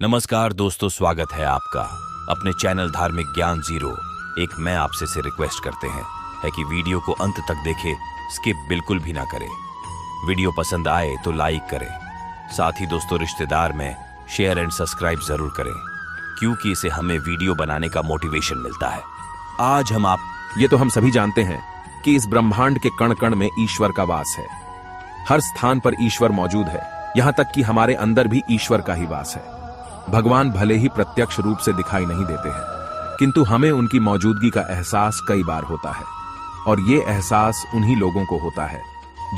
नमस्कार दोस्तों, स्वागत है आपका अपने चैनल धार्मिक ज्ञान जीरो। एक मैं आपसे से रिक्वेस्ट करते हैं कि वीडियो को अंत तक देखें, स्किप बिल्कुल भी ना करें। वीडियो पसंद आए तो लाइक करें, साथ ही दोस्तों रिश्तेदार में शेयर एंड सब्सक्राइब जरूर करें, क्योंकि इससे हमें वीडियो बनाने का मोटिवेशन मिलता है। आज हम ये तो हम सभी जानते हैं कि इस ब्रह्मांड के कण कण में ईश्वर का वास है। हर स्थान पर ईश्वर मौजूद है, यहां तक कि हमारे अंदर भी ईश्वर का ही वास है। भगवान भले ही प्रत्यक्ष रूप से दिखाई नहीं देते हैं, किंतु हमें उनकी मौजूदगी का एहसास कई बार होता है, और ये एहसास उन्हीं लोगों को होता है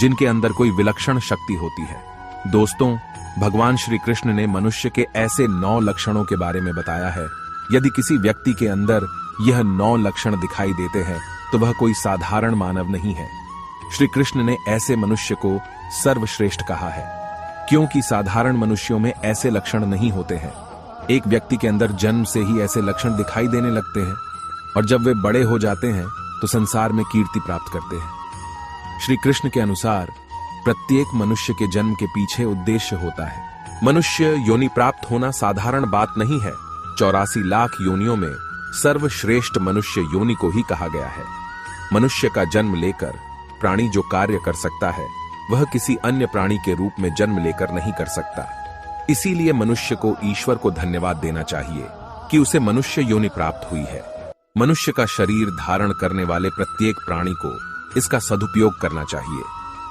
जिनके अंदर कोई विलक्षण शक्ति होती है। दोस्तों, भगवान श्री कृष्ण ने मनुष्य के ऐसे 9 लक्षणों के बारे में बताया है। यदि किसी व्यक्ति के अंदर यह 9 लक्षण दिखाई देते हैं तो वह कोई साधारण मानव नहीं है। श्री कृष्ण ने ऐसे मनुष्य को सर्वश्रेष्ठ कहा है, क्योंकि साधारण मनुष्यों में ऐसे लक्षण नहीं होते हैं। एक व्यक्ति के अंदर जन्म से ही ऐसे लक्षण दिखाई देने लगते हैं, और जब वे बड़े हो जाते हैं तो संसार में कीर्ति प्राप्त करते हैं। श्री कृष्ण के अनुसार प्रत्येक मनुष्य के जन्म के पीछे उद्देश्य होता है। मनुष्य योनि प्राप्त होना साधारण बात नहीं है। 84 लाख योनियों में सर्वश्रेष्ठ मनुष्य योनि को ही कहा गया है। मनुष्य का जन्म लेकर प्राणी जो कार्य कर सकता है, वह किसी अन्य प्राणी के रूप में जन्म लेकर नहीं कर सकता। इसीलिए मनुष्य को ईश्वर को धन्यवाद देना चाहिए कि उसे मनुष्य योनि प्राप्त हुई है। मनुष्य का शरीर धारण करने वाले प्रत्येक प्राणी को इसका सदुपयोग करना चाहिए।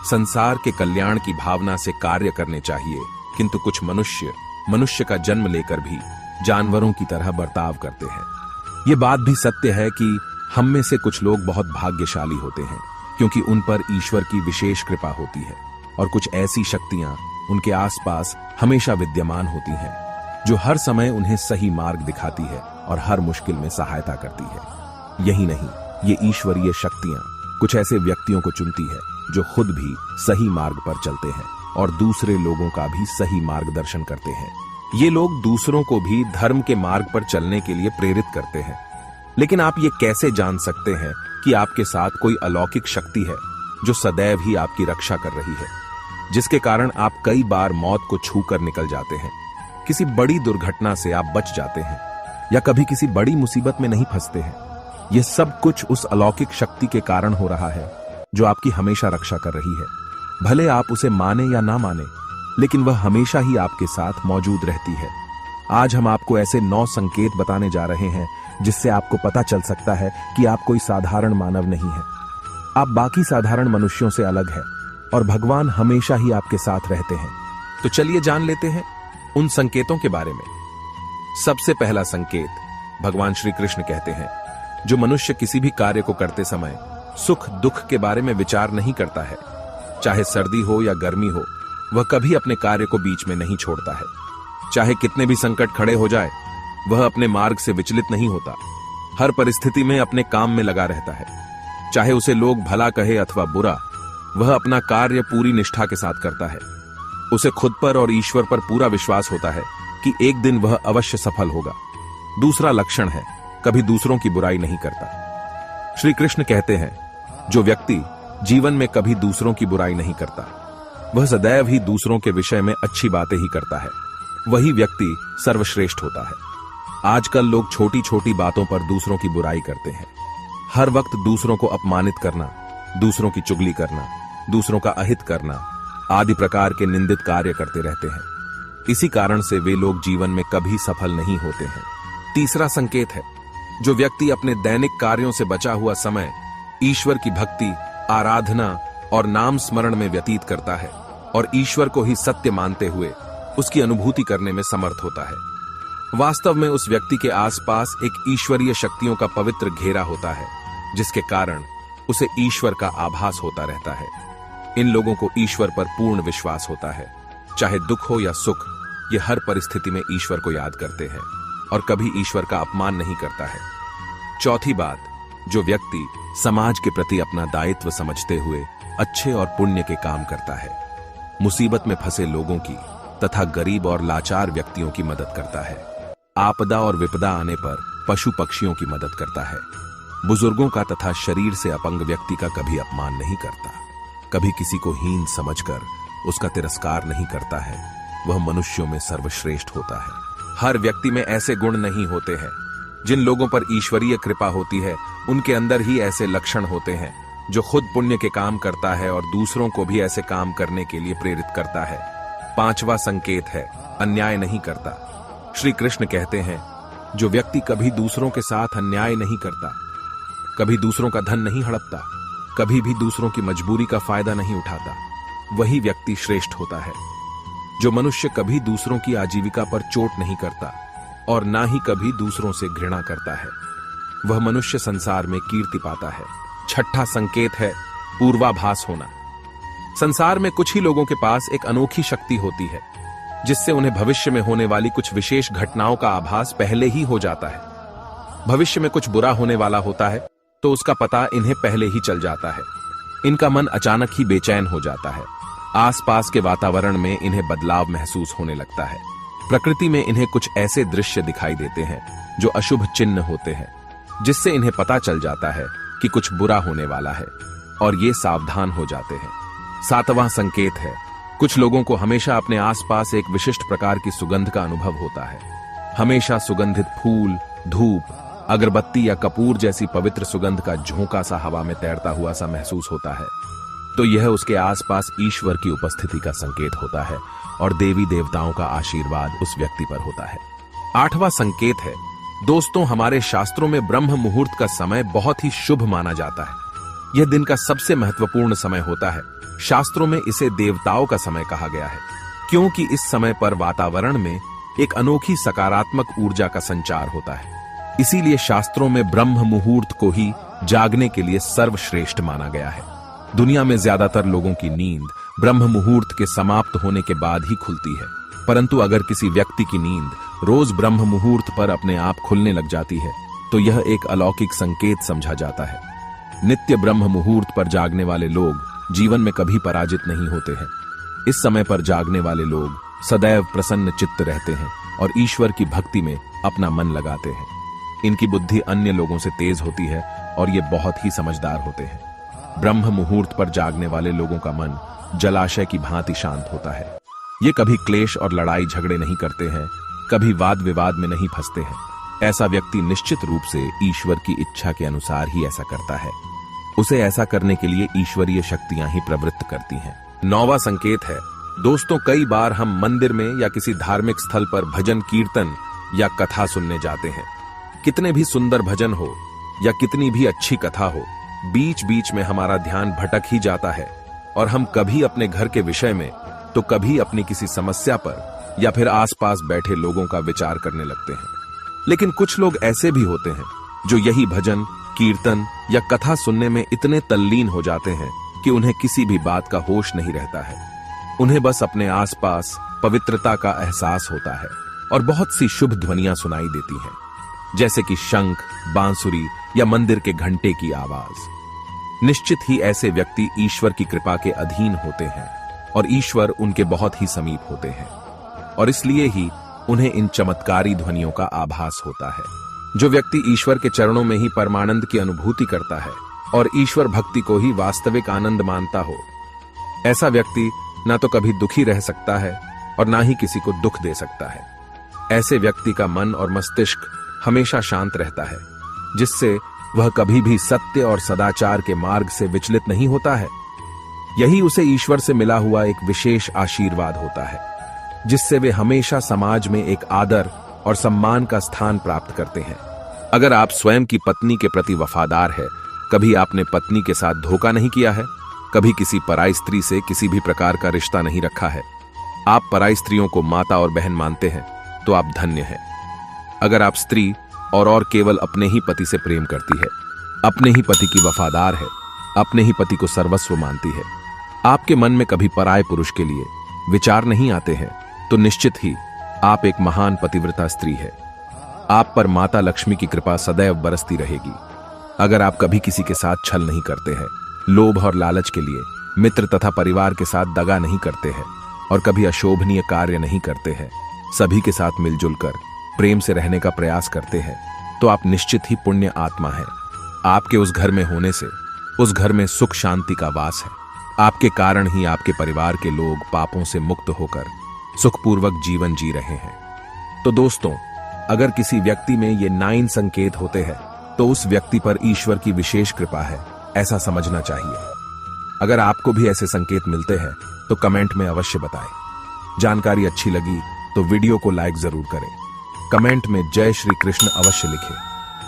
संसार के कल्याण की भावना से कार्य करने चाहिए, किंतु कुछ मनुष्य का जन्म लेकर भी जानवरों की तरह बर्ताव करते हैं। ये बात भी सत्य है कि हम में से कुछ लोग बहुत भाग्यशाली होते हैं, क्योंकि उन पर ईश्वर की विशेष कृपा होती है, और कुछ ऐसी शक्तियां उनके आसपास हमेशा विद्यमान होती हैं, जो हर समय उन्हें सही मार्ग दिखाती है और हर मुश्किल में सहायता करती है। यही नहीं, ये ईश्वरीय शक्तियां कुछ ऐसे व्यक्तियों को चुनती है जो खुद भी सही मार्ग पर चलते हैं और दूसरे लोगों का भी सही मार्गदर्शन करते हैं। ये लोग दूसरों को भी धर्म के मार्ग पर चलने के लिए प्रेरित करते हैं। लेकिन आप ये कैसे जान सकते हैं कि आपके साथ कोई अलौकिक शक्ति है जो सदैव ही आपकी रक्षा कर रही है, जिसके कारण आप कई बार मौत को छूकर निकल जाते हैं, किसी बड़ी दुर्घटना से आप बच जाते हैं, या कभी किसी बड़ी मुसीबत में नहीं फंसते हैं? यह सब कुछ उस अलौकिक शक्ति के कारण हो रहा है जो आपकी हमेशा रक्षा कर रही है। भले आप उसे माने या ना माने, लेकिन वह हमेशा ही आपके साथ मौजूद रहती है। आज हम आपको ऐसे 9 संकेत बताने जा रहे हैं जिससे आपको पता चल सकता है कि आप कोई साधारण मानव नहीं है। आप बाकी साधारण मनुष्यों से अलग हैं, और भगवान हमेशा ही आपके साथ रहते हैं। तो चलिए जान लेते हैं उन संकेतों के बारे में। सबसे पहला संकेत, भगवान श्री कृष्ण कहते हैं, जो मनुष्य किसी भी कार्य को करते समय सुख दुख के बारे में विचार नहीं करता है, चाहे सर्दी हो या गर्मी हो, वह कभी अपने कार्य को बीच में नहीं छोड़ता है। चाहे कितने भी संकट खड़े हो जाए, वह अपने मार्ग से विचलित नहीं होता। हर परिस्थिति में अपने काम में लगा रहता है। चाहे उसे लोग भला कहे अथवा बुरा, वह अपना कार्य पूरी निष्ठा के साथ करता है। उसे खुद पर और ईश्वर पर पूरा विश्वास होता है कि एक दिन वह अवश्य सफल होगा। दूसरा लक्षण है, कभी दूसरों की बुराई नहीं करता। श्री कृष्ण कहते हैं, जो व्यक्ति जीवन में कभी दूसरों की बुराई नहीं करता, वह सदैव ही दूसरों के विषय में अच्छी बातें ही करता है, वही व्यक्ति सर्वश्रेष्ठ होता है। आजकल लोग छोटी छोटी बातों पर दूसरों की बुराई करते हैं। हर वक्त दूसरों को अपमानित करना, दूसरों की चुगली करना, दूसरों का अहित करना आदि प्रकार के निंदित कार्य करते रहते हैं। इसी कारण से वे लोग जीवन में कभी सफल नहीं होते हैं। तीसरा संकेत है, जो व्यक्ति अपने दैनिक कार्यों से बचा हुआ समय ईश्वर की भक्ति, आराधना और नाम स्मरण में व्यतीत करता है, और ईश्वर को ही सत्य मानते हुए उसकी अनुभूति करने में समर्थ होता है। वास्तव में उस व्यक्ति के आसपास एक ईश्वरीय शक्तियों का पवित्र घेरा होता है, जिसके कारण उसे ईश्वर का आभास होता रहता है। इन लोगों को ईश्वर पर पूर्ण विश्वास होता है। चाहे दुख हो या सुख, ये हर परिस्थिति में ईश्वर को याद करते हैं और कभी ईश्वर का अपमान नहीं करता है। चौथी बात, जो व्यक्ति समाज के प्रति अपना दायित्व समझते हुए अच्छे और पुण्य के काम करता है, मुसीबत में फंसे लोगों की तथा गरीब और लाचार व्यक्तियों की मदद करता है, आपदा और विपदा आने पर पशु पक्षियों की मदद करता है, बुजुर्गों का तथा शरीर से अपंग व्यक्ति का कभी अपमान नहीं करता, कभी किसी को हीन समझकर उसका तिरस्कार नहीं करता है, वह मनुष्यों में सर्वश्रेष्ठ होता है। हर व्यक्ति में ऐसे गुण नहीं होते हैं। जिन लोगों पर ईश्वरीय कृपा होती है उनके अंदर ही ऐसे लक्षण होते हैं जो खुद पुण्य के काम करता है और दूसरों को भी ऐसे काम करने के लिए प्रेरित करता है। 5वां संकेत है अन्याय नहीं करता। श्री कृष्ण कहते हैं, जो व्यक्ति कभी दूसरों के साथ अन्याय नहीं करता, कभी दूसरों का धन नहीं हड़पता, कभी भी दूसरों की मजबूरी का फायदा नहीं उठाता, वही व्यक्ति श्रेष्ठ होता है। जो मनुष्य कभी दूसरों की आजीविका पर चोट नहीं करता और ना ही कभी दूसरों से घृणा करता है, वह मनुष्य संसार में कीर्ति पाता है। 6वां संकेत है पूर्वाभास होना। संसार में कुछ ही लोगों के पास एक अनोखी शक्ति होती है जिससे उन्हें भविष्य में होने वाली कुछ विशेष घटनाओं का आभास पहले ही हो जाता है। भविष्य में कुछ बुरा होने वाला होता है तो उसका पता इन्हें पहले ही चल जाता है। इनका मन अचानक ही बेचैन हो जाता है। आसपास के वातावरण में इन्हें बदलाव महसूस होने लगता है। प्रकृति में इन्हें कुछ ऐसे दृश्य दिखाई देते हैं जो अशुभ चिन्ह होते हैं, जिससे इन्हें पता चल जाता है कि कुछ बुरा होने वाला है और ये सावधान हो जाते हैं। 7वां संकेत है कुछ लोगों को हमेशा अपने आसपास एक विशिष्ट प्रकार की सुगंध का अनुभव होता है। हमेशा सुगंधित फूल, धूप, अगरबत्ती या कपूर जैसी पवित्र सुगंध का झोंका सा हवा में तैरता हुआ सा महसूस होता है, तो यह उसके आसपास ईश्वर की उपस्थिति का संकेत होता है और देवी देवताओं का आशीर्वाद उस व्यक्ति पर होता है। 8वां संकेत है दोस्तों, हमारे शास्त्रों में ब्रह्म मुहूर्त का समय बहुत ही शुभ माना जाता है। यह दिन का सबसे महत्वपूर्ण समय होता है। शास्त्रों में इसे देवताओं का समय कहा गया है क्योंकि इस समय पर वातावरण में एक अनोखी सकारात्मक ऊर्जा का संचार होता है। इसीलिए शास्त्रों में ब्रह्म मुहूर्त को ही जागने के लिए सर्वश्रेष्ठ माना गया है। दुनिया में ज्यादातर लोगों की नींद ब्रह्म मुहूर्त के समाप्त होने के बाद ही खुलती है, परंतु अगर किसी व्यक्ति की नींद रोज ब्रह्म मुहूर्त पर अपने आप खुलने लग जाती है तो यह एक अलौकिक संकेत समझा जाता है। नित्य ब्रह्म मुहूर्त पर जागने वाले लोग जीवन में कभी पराजित नहीं होते हैं। इस समय पर जागने वाले लोग सदैव प्रसन्न चित्त रहते हैं और ईश्वर की भक्ति में अपना मन लगाते हैं। इनकी बुद्धि अन्य लोगों से तेज होती है और ये बहुत ही समझदार होते हैं। ब्रह्म मुहूर्त पर जागने वाले लोगों का मन जलाशय की भांति शांत होता है। ये कभी क्लेश और लड़ाई झगड़े नहीं करते हैं, कभी वाद विवाद में नहीं फंसते हैं। ऐसा व्यक्ति निश्चित रूप से ईश्वर की इच्छा के अनुसार ही ऐसा करता है। उसे ऐसा करने के लिए ईश्वरीय शक्तियां ही प्रवृत्त करती हैं। 9वां संकेत है दोस्तों, कई बार हम मंदिर में या किसी धार्मिक स्थल पर भजन कीर्तन या कथा सुनने जाते हैं। कितने भी सुंदर भजन हो या कितनी भी अच्छी कथा हो, बीच बीच में हमारा ध्यान भटक ही जाता है और हम कभी अपने घर के विषय में तो कभी अपनी किसी समस्या पर या फिर आसपास बैठे लोगों का विचार करने लगते हैं। लेकिन कुछ लोग ऐसे भी होते हैं जो यही भजन कीर्तन या कथा सुनने में इतने तल्लीन हो जाते हैं कि उन्हें किसी भी बात का होश नहीं रहता है। उन्हें बस अपने आसपास पवित्रता का एहसास होता है और बहुत सी शुभ ध्वनियां सुनाई देती हैं, जैसे कि शंख, बांसुरी या मंदिर के घंटे की आवाज। निश्चित ही ऐसे व्यक्ति ईश्वर की कृपा के अधीन होते हैं और ईश्वर उनके बहुत ही समीप होते हैं और इसलिए ही उन्हें इन चमत्कारी ध्वनियों का आभास होता है। जो व्यक्ति ईश्वर के चरणों में ही परमानंद की अनुभूति करता है और ईश्वर भक्ति को ही वास्तविक आनंद मानता हो, ऐसा व्यक्ति ना तो कभी दुखी रह सकता है और ना ही किसी को दुख दे सकता है। ऐसे व्यक्ति का मन और मस्तिष्क हमेशा शांत रहता है, जिससे वह कभी भी सत्य और सदाचार के मार्ग से विचलित नहीं होता है। यही उसे ईश्वर से मिला हुआ एक विशेष आशीर्वाद होता है, जिससे वे हमेशा समाज में एक आदर और सम्मान का स्थान प्राप्त करते हैं। अगर आप स्वयं की पत्नी के प्रति वफादार है, कभी आपने पत्नी के साथ धोखा नहीं किया है, कभी किसी पराई स्त्री से किसी भी प्रकार का रिश्ता नहीं रखा है, आप पराई स्त्रियों को माता और बहन मानते हैं, तो आप धन्य हैं। अगर आप स्त्री और केवल अपने ही पति से प्रेम करती है, अपने ही पति की वफादार है, अपने ही पति को सर्वस्व मानती है, आपके मन में कभी पराये पुरुष के लिए विचार नहीं आते हैं, तो निश्चित ही आप एक महान पतिव्रता स्त्री है। आप पर माता लक्ष्मी की कृपा सदैव बरसती रहेगी। अगर आप कभी किसी के साथ छल नहीं करते हैं, लोभ और लालच के लिए मित्र तथा परिवार के साथ दगा नहीं करते हैं और कभी अशोभनीय कार्य नहीं करते हैं, सभी के साथ मिलजुल कर प्रेम से रहने का प्रयास करते हैं, तो आप निश्चित ही पुण्य आत्मा हैं। आपके उस घर में होने से उस घर में सुख शांति का वास है। आपके कारण ही आपके परिवार के लोग पापों से मुक्त होकर सुखपूर्वक जीवन जी रहे हैं। तो दोस्तों, अगर किसी व्यक्ति में ये 9 संकेत होते हैं तो उस व्यक्ति पर ईश्वर की विशेष कृपा है, ऐसा समझना चाहिए। अगर आपको भी ऐसे संकेत मिलते हैं तो कमेंट में अवश्य बताएं। जानकारी अच्छी लगी तो वीडियो को लाइक जरूर करें। कमेंट में जय श्री कृष्ण अवश्य लिखें।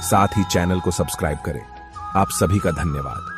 साथ ही चैनल को सब्सक्राइब करें। आप सभी का धन्यवाद।